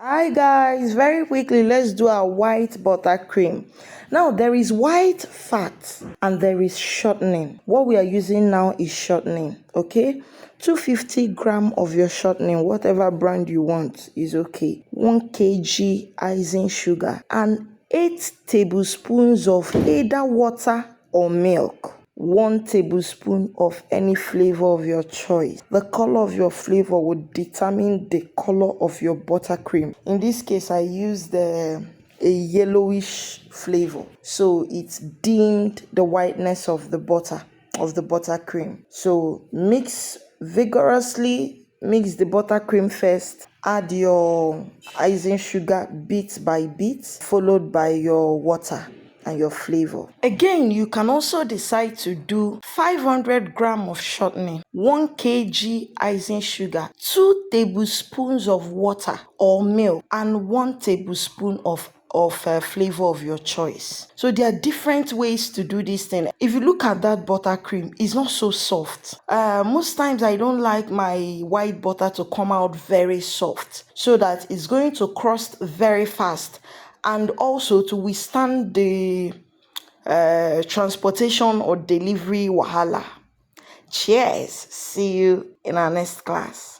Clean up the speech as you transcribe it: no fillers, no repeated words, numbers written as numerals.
Hi guys, very quickly let's do our white buttercream. Now there is white fat and there is shortening. What we are using now is shortening, okay? 250 gram of your shortening, whatever brand you want is okay. 1 kg icing sugar and 8 tablespoons of either water or milk. 1 tablespoon of any flavor of your choice. The color of your flavor would determine the color of your buttercream. In this case, I used a yellowish flavor, so it dimmed the whiteness of the buttercream. So mix vigorously, mix the buttercream first, add your icing sugar bit by bit, followed by your water and your flavor. Again, you can also decide to do 500 gram of shortening, 1 kg icing sugar, 2 tablespoons of water or milk, and 1 tablespoon of flavor of your choice. So there are different ways to do this thing. If you look at that buttercream, it's not so soft. Most times I don't like my white butter to come out very soft, so that it's going to crust very fast, and also to withstand the transportation or delivery wahala. Cheers. See you in our next class.